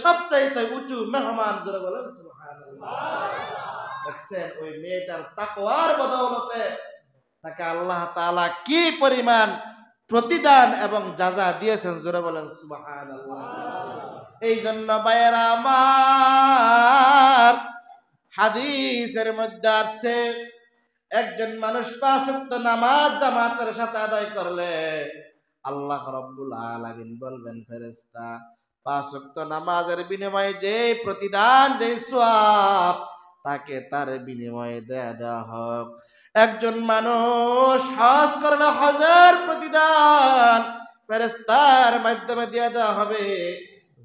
সবচাইতে উঁচু মেহমান, জোরে বলেন সুবহানাল্লাহ। দেখছেন ওই মেয়েটার তাকওয়ার বদৌলতে তাকে আল্লাহ তাআলা কি পরিমাণ প্রতিদান এবং যাজা দিয়েছেন, জোরে বলেন সুবহানাল্লাহ। এই জন্য ভাইয়েরা আমার, হাদিসের মধ্যে আছে একজন মানুষ 5 ওয়াক্ত নামাজ জামাতের সাথে আদায় করলে আল্লাহ রাব্বুল আলামিন বলবেন, ফেরেশতা 5 ওয়াক্ত নামাজের বিনিময়ে যে প্রতিদান, যে সওয়াব তাকে তার বিনিময়ে দেয়া হোক। একজন মানুষ হজ করলে হজের প্রতিদান ফেরেশতার মাধ্যমে দেওয়া হবে।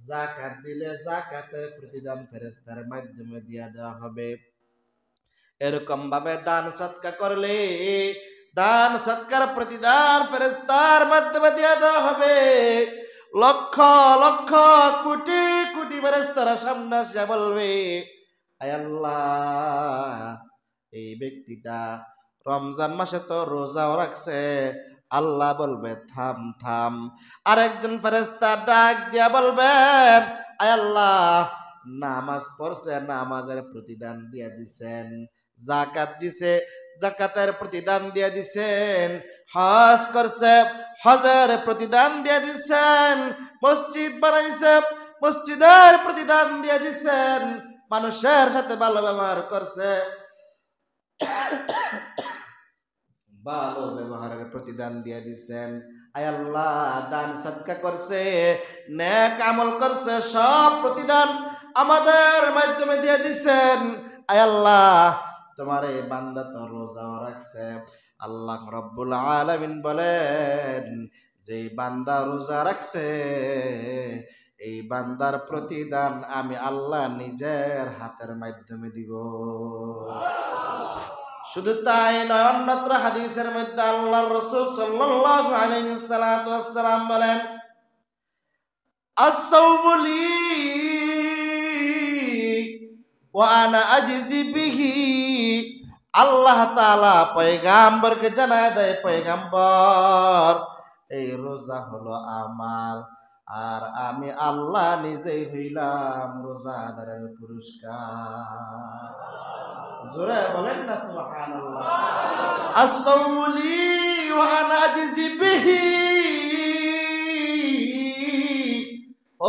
যাকাত দিলে যাকাতের প্রতিদান ফেরেশতার মাধ্যমে দেওয়া হবে। এরকম ভাবে দান সদকা করলে দান সদকার প্রতিদান ফেরেশতার মাধ্যমে দেওয়া হবে। লক্ষ লক্ষ কোটি কোটি ফেরেশতারা সামনে এসে বলবে, আয় আল্লাহ, এই ব্যক্তিটা রমজান মাসে তো রোজাও রাখছে। আল্লাহ বলবে, থাম থাম। আরেকজন ফেরেশতা ডাক দিয়া বলবেন, আয় আল্লাহ, নামাজ পড়ছে, নামাজের প্রতিদান দিয়া দিছেন। যাকাত দিছে, যাকাতের প্রতিদান দিয়া দিছেন। হজ করছে, হজের প্রতিদান দিয়া দিছেন। মসজিদ বানাইছে, মসজিদের প্রতিদান দিয়া দিছেন। মানুষের সাথে ভালো ব্যবহার করছে, ভালো ব্যবহারের প্রতিদান দিয়ে দিচ্ছেন। আয় আল্লাহ, দান সদকা করছে, নেক আমল করছে, সব প্রতিদান আমাদের মাধ্যমে দিয়ে দিচ্ছেন। আয় আল্লাহ, তোমার এই বান্দা তো রোজাও রাখছে। আল্লাহ রাব্বুল আলামিন বলেন, যে বান্দা রোজা রাখছে এই বান্দার প্রতিদান আমি আল্লাহ নিজের হাতের মাধ্যমে দিব। শুধু তাই নয়, অন্যত্র হাদিসের মধ্যে আল্লাহর রাসূল সাল্লাল্লাহু আলাইহি ওয়াসাল্লাম বলেন, আস-সাওমু লি ওয়া আনা আজজি বিহি। আল্লাহ তাআলা পয়গম্বরকে জানায় দেয়, পয়গম্বর, এই রোজা হলো আমার, আর আমি আল্লাহ নিজেই হইলাম রোজাদারের পুরস্কার। জোরে বলেন না সুবহানাল্লাহ। আস-সাওমু লি ওয়া আনা আজজি বিহি।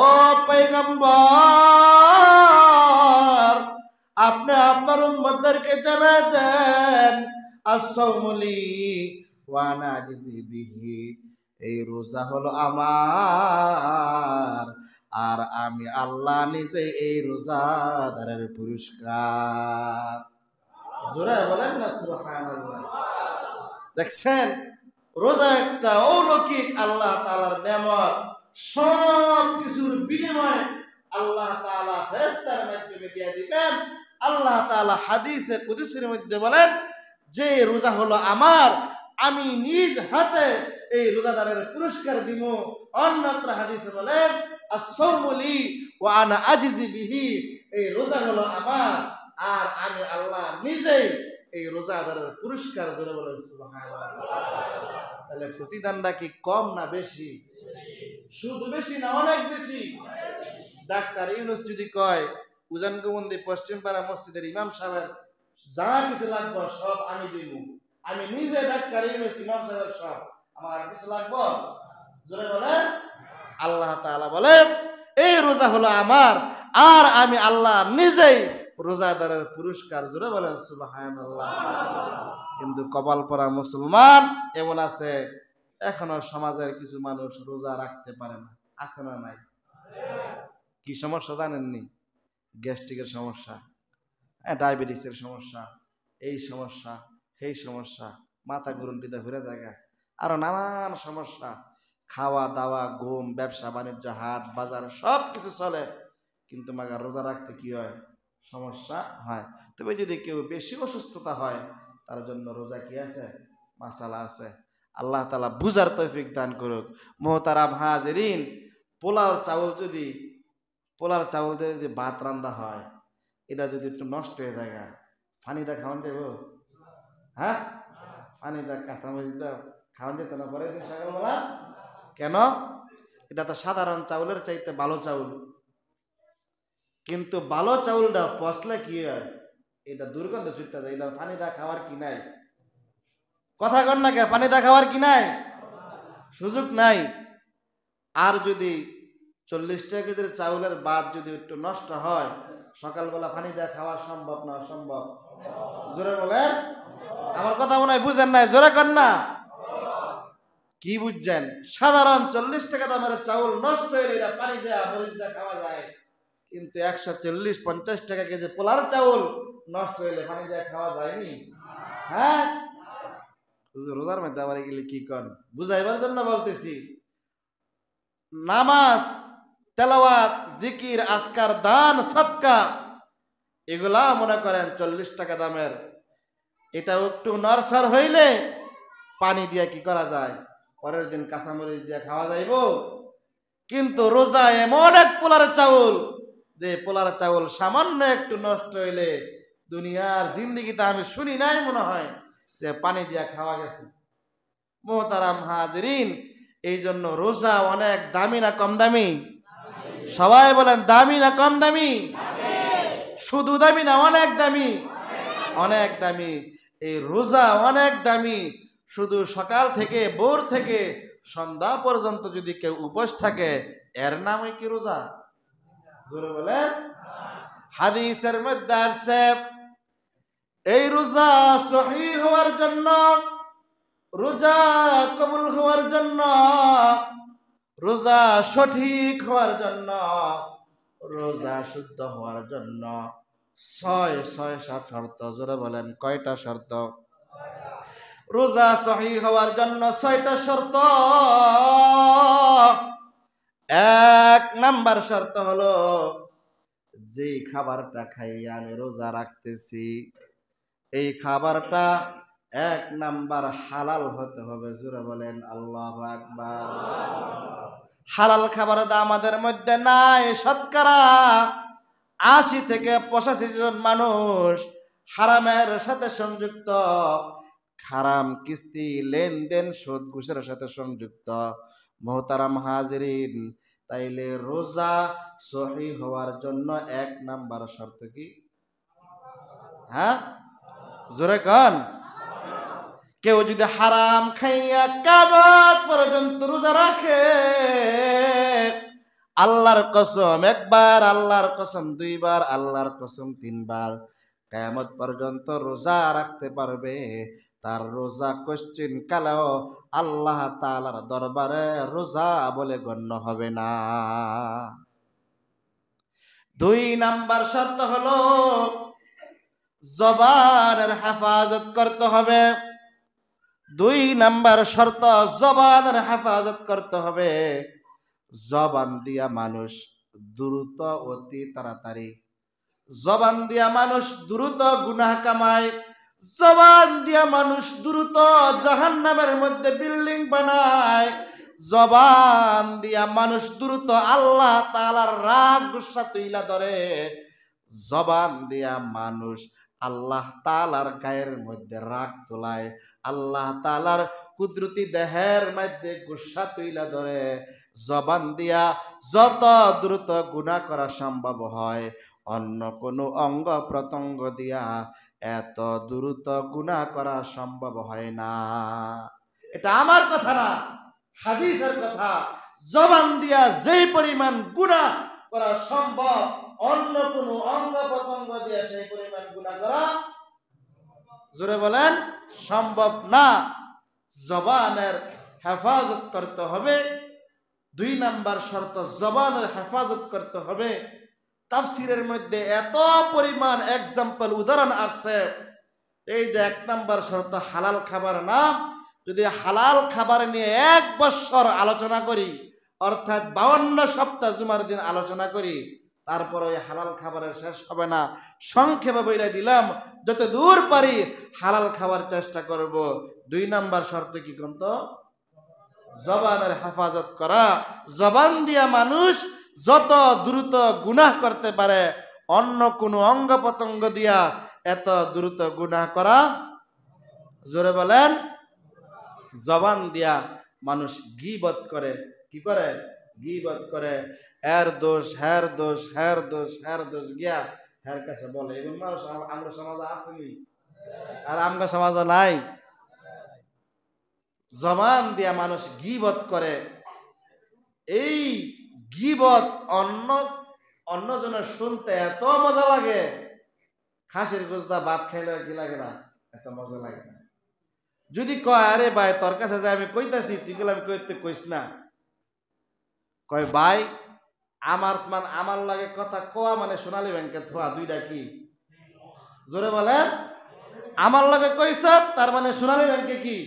ও পয়গম্বর, আপনি আপনার উম্মতদেরকে জানায় দেন, আস-সাওমু লি ওয়া আনা আজজি বিহি, এই রোজা হলো আমার, আর আমি আল্লাহ নিজে এই রোজাদারের পুরস্কার। জোরে বলেন না সুবহানাল্লাহ। দেখছেন, রোজা একটা অলৌকিক আল্লাহ তাআলার নেয়ামত। সব কিছুর বিনিময়ে আল্লাহ তাআলা ফেরেশতার মাধ্যমে দিয়ে দিবেন। আল্লাহ তাআলা হাদিসে কুদসির মধ্যে বলেন, যে রোজা হলো আমার, আমি নিজ হাতে এই রোজাদারের পুরস্কার দিব। অন্যত্র হাদিসে বলেন, আস-সাওমু লি ওয়া আনা আজজি বিহি, এই রোজা হলো আমার, আর আমি আল্লাহ নিজেই এই রোজাদারের পুরস্কার। জোরে বলেন সুবহানাল্লাহ। তাহলে প্রতিদানটা কি কম না বেশি? শুধু বেশি না অনেক বেশি? ডাক্তার ইউনূস যদি কয়, উজানগমন্দি পশ্চিমপাড়া মসজিদের ইমাম সাহেবের যা কিছু লাগবে সব আমি দিব, আমি নিজে ডাক্তার ইউনূস ইমাম সাহেবের সব, আমার আর কিছু লাগবে? জোরে বলেন। আল্লাহ তাআলা বলেন, এই রোজা হলো আমার, আর আমি আল্লাহ নিজেই রোজাদারের পুরস্কার। জোরে বলেন সুবহানাল্লাহ। কিন্তু কপাল পরা মুসলমান এমন আছে, এখনো সমাজের কিছু মানুষ রোজা রাখতে পারে না। আছে না নাই? কি সমস্যা জানেননি? গ্যাস্ট্রিকের সমস্যা, ডায়াবেটিসের সমস্যা, এই সমস্যা, সেই সমস্যা, মাথা ঘুরুন্টিতে ঘুরে জায়গা, আরো নানান সমস্যা। খাওয়া দাওয়া, ঘুম, ব্যবসা বাণিজ্য, হাট বাজার সব কিছু চলে, কিন্তু মাগার রোজা রাখতে কি হয়? সমস্যা হয়। তবে যদি কেউ বেশি অসুস্থতা হয়, তার জন্য রোজা কি আছে? মাসালা আছে। আল্লাহ তাআলা বুঝার তৌফিক দান করুক। মুহতারাম হাজিরিন, পোলাও চাউল দিয়ে যদি ভাত রান্না হয়, এটা যদি একটু নষ্ট হয়ে যায়, ফানিদা খাওয়ান যাইব? হ্যাঁ, ফানিদা কাঁচামরিচ খাওয়ান যেত না পরে দিন সকালবেলা? কেন? এটা তো সাধারণ চাউলের চাইতে ভালো চাউল। কিন্তু ভালো চাউলটা পচলে কি হয়, এটা দুর্গন্ধ ছুটতে যায়। এটা পানি দা খাওয়ার কি নাই, কথা কন না কে, পানি দা খাওয়ার কি নাই, সুযোগ নাই। আর যদি 40 টাকা কেজির চাউলের বাদ যদি একটু নষ্ট হয়, সকালবেলা পানি দিয়ে খাওয়া সম্ভব না অসম্ভব? জোরে বলেন, আমার কথা মনে হয় বুঝেন নাই, জোরে কর না। কি বুঝছেন? সাধারণ 40 টাকা দামের চাউল নষ্ট হইলে এটা পানি দেয়া মরিচ দিয়ে খাওয়া যায়, কিন্তু 140-50 টাকা কেজি পোলার চাউল নষ্ট হইলে পানি দিয়ে খাওয়া যায়নি? হ্যাঁ, রোজার মধ্যে আবার এগুলি কি কন, বুঝাইবার জন্য বলতেছি। নামাজ, তেলাওয়াত, জিকির, আজকার, দান, সদকা, এগুলা মনে করেন 40 টাকা দামের, এটা একটু নরসার হইলে পানি দিয়ে কি করা যায়, পরের দিন কাঁচামরিচ দিয়ে খাওয়া যাইব। কিন্তু রোজা এমন এক পোলার চাউল, যে পোলার চাউল সামান্য একটু নষ্ট হইলে দুনিয়ার জিন্দিগিতে আমি শুনি নাই মনে হয় যে পানি দিয়া খাওয়া গেছে। মোহতারাম হাজরিন, এই জন্য রোজা অনেক দামি না কম দামি? সবাই বলেন দামি না কম দামি? শুধু দামি না, অনেক দামি, অনেক দামি। এই রোজা অনেক দামি। শুধু সকাল থেকে ভোর থেকে সন্ধ্যা পর্যন্ত যদি কেউ উপোস থাকে, এর নামই কি রোজা? জোরে বলেন। হাদিসের মধ্যে আসছে, এই রোজা সহিহ হওয়ার জন্য, রোজা কবুল হওয়ার জন্য, রোজা সঠিক হওয়ার জন্য, রোজা শুদ্ধ হওয়ার জন্য 6 শর্ত। জোরে বলেন, কয়টা শর্ত? রোজা সহিহ হওয়ার জন্য 6টা শর্ত। 1 নাম্বার শর্ত হলো, যে খাবারটা খাইয়া আমি রোজা রাখতেছি, এই খাবারটা 1 নাম্বার হালাল হতে হবে। জোরে বলেন আল্লাহু আকবার। হালাল খাবার আমাদের মধ্যে নাই। শতকরা 80-85 জন মানুষ হারামের সাথে সংযুক্ত, হারাম কিস্তি লেনদেন সুদ ঘুষের সাথে সংযুক্ত। মোহতারাম হাজরিন, তাইলে রোজা সহিহ হওয়ার জন্য 1 নাম্বার শর্ত কি? হ্যাঁ, জোরে কন। কেউ যদি হারাম খাইয়া কিয়ামত পর্যন্ত রোজা রাখে, আল্লাহর কসম 1 বার, আল্লাহর কসম 2 বার, আল্লাহর কসম 3 বার, কিয়ামত পর্যন্ত রোজা রাখতে পারবে, তার রোজা কোশ্চিন কালেও আল্লাহ তাআলার দরবারে রোজা বলে গণ্য হবে না। 2 নাম্বার শর্ত হলো, জবানের হেফাজত করতে হবে। 2 নাম্বার শর্ত, জবানের হেফাজত করতে হবে। জবান দিয়া মানুষ দ্রুত, অতি তাড়াতাড়ি, জবান দিয়া মানুষ দ্রুত গুনাহ কামায়, জবান দিয়া মানুষ দ্রুত জাহান্নামের মধ্যে বিল্ডিং বানায়, জবান দিয়া মানুষ দ্রুত আল্লাহ তাআলার রাগ গুসা তুইলা ধরে, জবান দিয়া মানুষ আল্লাহ তাআলার গায়ের মধ্যে রাগ তোলায়, আল্লাহ তাআলার কুদরতি দেহের মধ্যে গুসা তুইলা ধরে। জবান দিয়া যত দ্রুত গুনাহ করা সম্ভব হয়, অন্য কোনো অঙ্গ প্রত্যঙ্গ দিয়া এত দ্রুত গুনাহ করা সম্ভব হয় না। এটা আমার কথা না, হাদিসের কথা। জবান দিয়া যেই পরিমাণ গুনাহ করা সম্ভব, অন্য কোনো অঙ্গ প্রত্যঙ্গ দিয়া সেই পরিমাণ গুনাহ করা, জোরে বলেন, সম্ভব না। জবানের হেফাজত করতে হবে। 2 নাম্বার শর্ত, জবানের হেফাজত করতে হবে। তাফসিরের মধ্যে এত পরিমাণ এক্সাম্পল, উদাহরণ আসছে। এই যে 1 নাম্বার শর্ত হালাল খাবার নাম, যদি হালাল খাবার নিয়ে 1 বছর আলোচনা করি, অর্থাৎ 52 সপ্তাহ জুমার দিন আলোচনা করি, তারপর ওই হালাল খাবারের শেষ হবে না। সংক্ষেপে বলে দিলাম, যত দূর পারি হালাল খাবার চেষ্টা করব। 2 নাম্বার শর্ত কি কোন? জবানের হেফাজত করা। জবান দিয়া মানুষ যত দ্রুত গুনাহ করতে পারে, অন্য কোনো অঙ্গ প্রত্যঙ্গ দিয়া এত দ্রুত গুনাহ করা, জোরে বলেন। জবান দিয়া মানুষ গীবত করে, কি করে? গীবত করে। এর দোষ হ্যার দোষ হ্যার দোষ হ্যার দোষ গিয়া হ্যার কাছে বলে এবং মানুষ আমরা সমাজে আসেনি আর আমরা সমাজে নাই। জবান দিয়া মানুষ গীবত করে, এই গীবত অন্যজনের শুনতে এত মজা লাগে, খাসির গোস্তা ভাত খাইলে কি লাগে না, এত মজা লাগে না। যদি কয় আরে ভাই তোর কাছে যে আমি কইতাছি তুই গেলে আমি কইতে কইস না, কয় ভাই আমার লাগে কথা কোয়া মানে সোনালী ব্যাংকে থোয়া দুইটা কি, জোরে বলেন, আমার লাগে কইস তার মানে সোনালী ব্যাংকে কি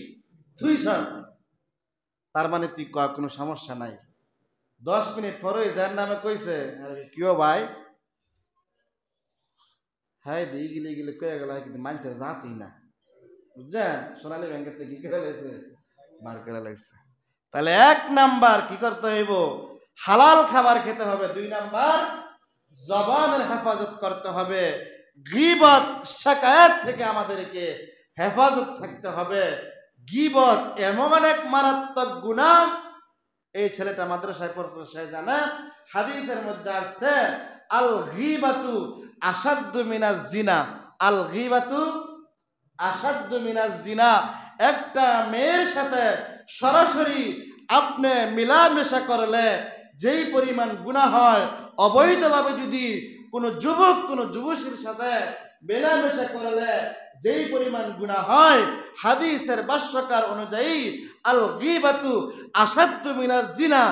থুইস, তার মানে তুই কয় কোনো সমস্যা নাই। 10 মিনিট পরে যার নামে কইছে কিও ভাই, হ্যাঁ দিয়ে গিলে গিলে কয়ে গেল কিন্তু মানুষের জাতি না, বুঝছেন, সোনালী ব্যাংকের থেকে কি করে লাগছে, বার করে লাগছে। তাহলে 1 নাম্বার কি করতে হইব, হালাল খাবার খেতে হবে। 2 নাম্বার জবানের হেফাজত করতে হবে, গীবত শিকায়ত থেকে আমাদেরকে হেফাজত থাকতে হবে। গীবত এমন এক মারাত্মক গুনাহ, এই ছেলেটা মাদ্রাসায় পড়ছে সে জানে, হাদিসের মধ্যে আসছে আল গীবাতু আসাদ্দু মিনাজ জিনা, আল গীবাতু আসাদ্দু মিনাজ জিনা। একটা মেয়ের সাথে সরাসরি আপনি মিলামেশা করলে যেই পরিমাণ গুনাহ হয়, অবৈধভাবে যদি কোনো যুবক কোনো যুবতীর সাথে মেলামেশা করলে যেই পরিমাণ গুনাহ হয়, হাদিসের ভাষ্যকার অনুযায়ী আল গীবাতু আসাদ্দু মিনাজ জিনা,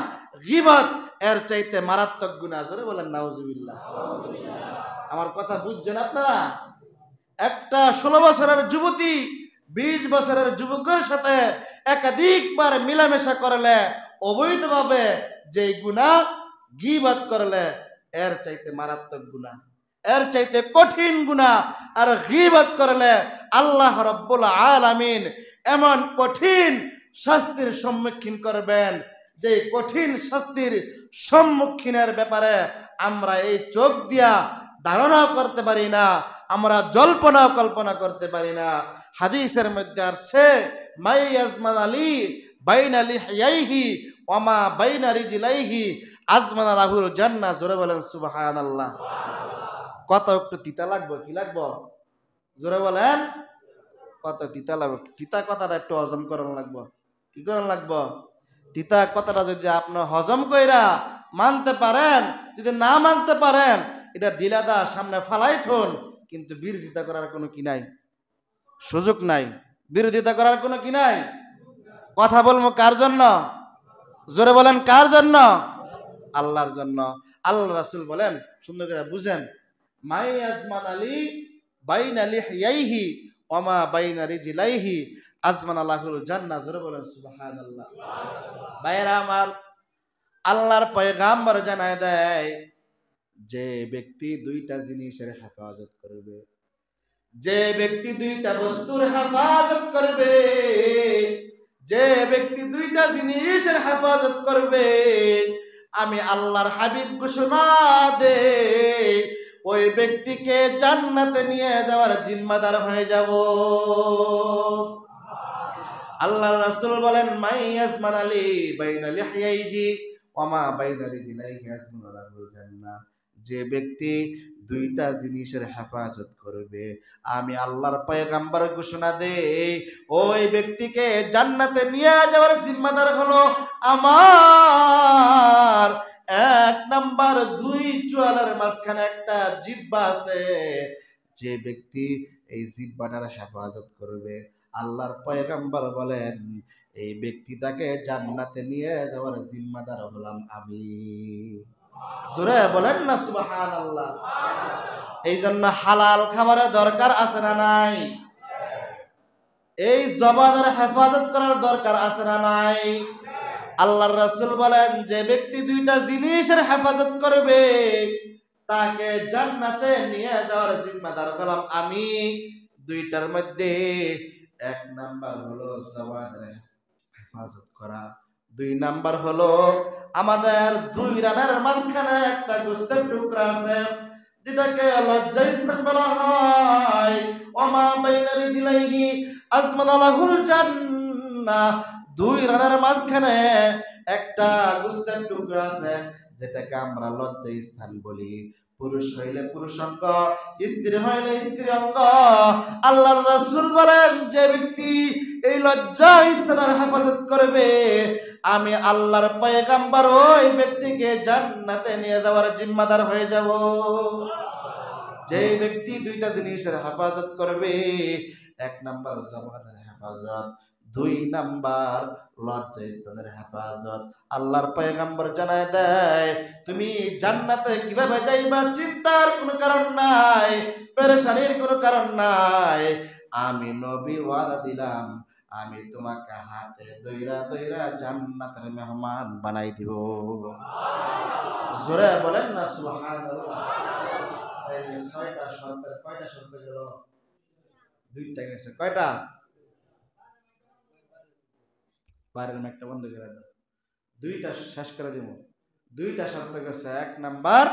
গীবত এর চাইতে মারাত্মক গুনাহ। জোরে বলেন নাউজুবিল্লাহ। আমার কথা বুঝছেন আপনারা? একটা 16 বছরের যুবতী 20 বছরের যুবকের সাথে একাধিকবার মিলামেশা করলে অবৈধভাবে যে গুনাহ, গীবত করলে এর চাইতে মারাত্মক গুনাহ, এর চাইতে কঠিন গুনাহ। আর গীবত করলে আল্লাহ রাব্বুল আলামিন এমন কঠিন শাস্তির সম্মুখীন করবেন, যে কঠিন শাস্তির সম্মুখীনের ব্যাপারে আমরা এই চোখ দিয়া ধারণা করতে পারি না, আমরা জল্পনা কল্পনা করতে পারি না। হাদিসের মধ্যে আসছে মাই আজমান আলী বাইনা লিহইহি ওয়া মা বাইনা রিজলাইহি আজমান লাহুল জান্নাহ। জোরে বলেন সুবহানাল্লাহ। কত একটু তিতা লাগবে, কি লাগবে, জোরে বলেন, কত তিতা লাগবে। তিতা কথাটা একটু হজম করানো লাগবে। কি করানো লাগবে? তিতা কথাটা যদি আপনি হজম কইরা মানতে পারেন, যদি না মানতে পারেন এটা ডিলাদা সামনে ফালাই থন, কিন্তু বিরোধিতা করার কোনো কি নাই, সুযোগ নাই, বিরোধিতা করার কোনো কি নাই। কথা বলবো কার জন্য? জোরে বলেন কার জন্য? আল্লাহর জন্য। আল্লাহ রাসূল বলেন, সুন্দর করে বুঝেন, মাই আজমান আলী বাইনা লিহইহি ওয়া মা বাইনা রিজলাইহি আজমান লাহুল জান্নাহ। জোরে বলেন সুবহানাল্লাহ। ভাইরা আমার, আল্লাহর পয়গাম্বর জানায় দেয়, যে ব্যক্তি 2টা জিনিসের হেফাজত করবে, যে ব্যক্তি 2টা বস্তুর হেফাজত করবে, যে ব্যক্তি 2টা জিনিসের হেফাজত করবে, আমি আল্লাহর হাবিব ঘোষণা দে ওই ব্যক্তিকে জান্নাতে নিয়ে যাওয়ার জিম্মাদার হয়ে যাব। আল্লাহর রাসূল বলেন, মাই আজমান আলী বাইনা লিহইহি ওয়া মা বাইনা রিজলাইহি আজমান লাহুল জান্নাহ। যে ব্যক্তি 2টা জিনিসের হেফাজত করবে, আমি আল্লাহর পয়গম্বর ঘোষণা দেই ওই ব্যক্তিকে জান্নাতে নিয়ে যাওয়ার জিম্মাদার হলো আমার। 1 নাম্বার, 2 চোয়ালের মাঝখানে একটা জিহ্বা আছে, যে ব্যক্তি এই জিহ্বাটার হেফাজত করবে, আল্লাহর পয়গম্বর বলেন এই ব্যক্তিটাকে জান্নাতে নিয়ে যাওয়ার জিম্মাদার হলাম আমি। জোরে বলেন না সুবহানাল্লাহ। এই জন্য হালাল খাবারের দরকার আছে না নাই? এই জবানের হেফাজত করার দরকার আছে না নাই? আল্লাহর রাসূল বলেন, যে ব্যক্তি 2টা জিনিসের হেফাজত করবে তাকে জান্নাতে নিয়ে যাওয়ার জিম্মাদার হলাম আমি। 2টার মধ্যে 1 নাম্বার হলো জবানের হেফাজত করা, 2 নাম্বার হলো আমাদের 2 রানের মাঝখানে একটা গোশতের টুকরা আছে, যেটাকে লজ্জাস্থান বলা হয়। ওমা বাইনা রিজলাইহি আজমান লাহুল জান্নাহ। 2 রানের মাঝখানে একটা গোশতের টুকরা আছে, যেটাকে আমরা লজ্জা স্থান বলি। পুরুষ হইলে পুরুষাঙ্গ, স্ত্রী হইলে স্ত্রী অঙ্গ। আল্লাহর রাসূল বলেন, যে ব্যক্তি এই লজ্জা স্থানের হেফাজত করবে, আমি আল্লাহর পয়গম্বর ওই ব্যক্তিকে জান্নাতে নিয়ে যাওয়ার জিম্মাদার হয়ে যাব। যে ব্যক্তি দুইটা জিনিসের হেফাজত করবে, 1 নাম্বার জবানের হেফাজত, 2 নাম্বার লজ্জা স্থানের হেফাজত। আল্লাহর পয়গম্বর জানায় দেয়, তুমি জান্নাতে কিভাবে যাইবা চিন্তার কোনো কারণ নাই, পেরেশানির কোনো কারণ নাই। আমি নবী ওয়াদা দিলাম, আমি তোমাকে হাতে দইরা দইরা জান্নাতের মেহমান বানাই দিব। জোরে বলেন না সুবহানাল্লাহ। এই 6টা শর্তের কয়টা শর্ত গেল? 2টা গেছে। কয়টা? বাইরের মাইকটা বন্ধ করে দাও। 2টা শেষ করে দিব। 2টা শর্ত গেছে। 1 নাম্বার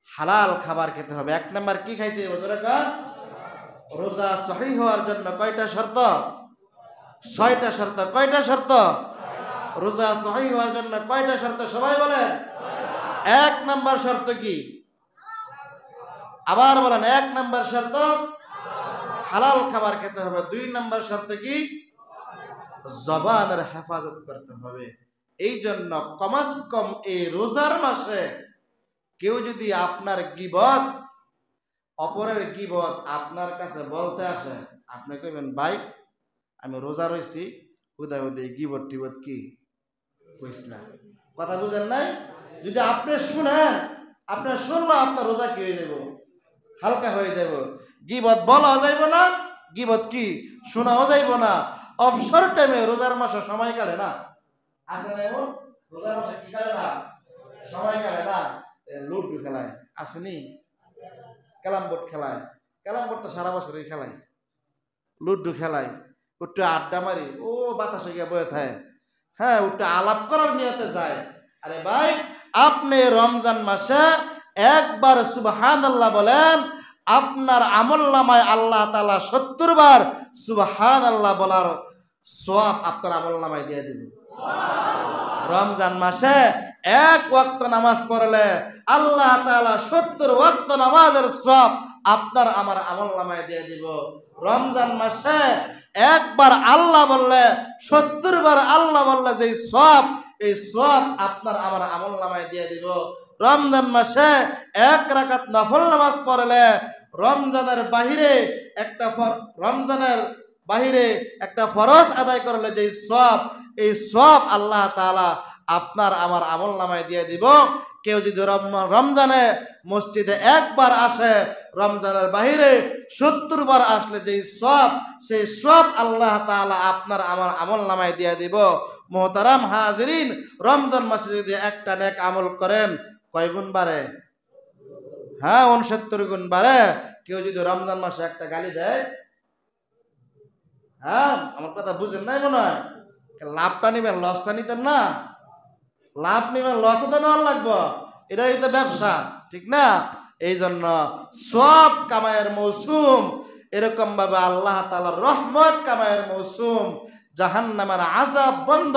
হালাল খাবার খেতে হবে। 1 নাম্বার কি খাইতে হবে? জোরে কান। রোজা সহিহ হওয়ার জন্য কয়টা শর্ত? 6টা শর্ত। কয়টা শর্ত? রোজা সহিহ হওয়ার জন্য কয়টা শর্ত? সবাই বলেন। 1 নাম্বার শর্ত কি? আবার বলেন। 1 নাম্বার শর্ত হালাল খাবার খেতে হবে। 2 নাম্বার শর্ত কি? জবানের হেফাজত করতে হবে। এই জন্য কমাস কম এই রোজার মাসে কেউ যদি আপনার গীবত, অপরের গীবত আপনার কাছে বলতে আসে, আপনি কইবেন, ভাই আমি রোজা রইছি, হুদায় হুদায় গীবত টিবত কি কইস না। কথা বুঝেন নাই? যদি আপনি শুনেন, আপনার শুনলো, আপনার রোজা কি হয়ে যাব? হালকা হয়ে যাব। গীবত বলাও যাইব না, গীবত কি শোনাও যাইব না। অবসর টাইমে রোজার মাসে সময় কাটে না, আছে না এমন? রোজার মাসে কি কাটে না? সময় কাটে না। লুডু খেলায় আসেনি, ক্যারাম বোর্ড খেলায়, ক্যারাম বোর্ড তো সারা বছরই খেলায়, লুডু খেলায়, একটু আড্ডা মারি, ও বাতাস গিয়ে বয়ে থাকে, হ্যাঁ একটু আলাপ করার নিয়তে যায়। আরে ভাই, আপনি রমজান মাসে একবার সুবহানাল্লাহ বলেন, আপনার আমলনামায় আল্লাহ তাআলা 70 বার সুবহানাল্লাহ বলার সওয়াব আপনার আমলনামায় দিয়ে দিবেন। রমজান মাসে 1 ওয়াক্ত নামাজ পড়লে আল্লাহ তাআলা 70 ওয়াক্ত নামাজের সওয়াব আপনার আমার আমলনামায় দিয়ে দিব। রমজান মাসে একবার আল্লাহ বললে 70 বার আল্লাহ বললে যে সওয়াব, এই সওয়াব আপনার আমার আমলনামায় দিয়ে দিব। রমজান মাসে 1 রাকাত নফল নামাজ পড়লে রমজানের বাহিরে একটা ফরজ আদায় করলে যে সওয়াব, এই সওয়াব আল্লাহ তাআলা আপনার আমার আমলনামায় দিয়ে দিব। কেউ যদি রমজানে মসজিদে একবার আসে, রমজানের বাহিরে 70 বার আসলে যে সওয়াব, সেই সওয়াব আল্লাহ তাআলা আপনার আমার আমলনামায় দিয়ে দিব। মুহতারাম হাজিরিন, রমজান মাসে যদি একটা নেক আমল করেন, কয় গুণ বাড়ে? হ্যাঁ, 69 গুণ বাড়ে। কেউ যদি রমজান মাসে একটা গালি দেয়, হ্যাঁ আমার কথা বুঝেন নাই মনে হয়, লাভটা নিবেন, লসটা নিতেন না। লাভ নিবেন, লসও তো নেওয়ার লাগবো, এটাই তো ব্যবসা, ঠিক না? এই জন্য সব কামায়ের মৌসুম, এরকম ভাবে আল্লাহ তাআলার রহমত কামায়ের মৌসুম, জাহান্নামের আযাব বন্ধ।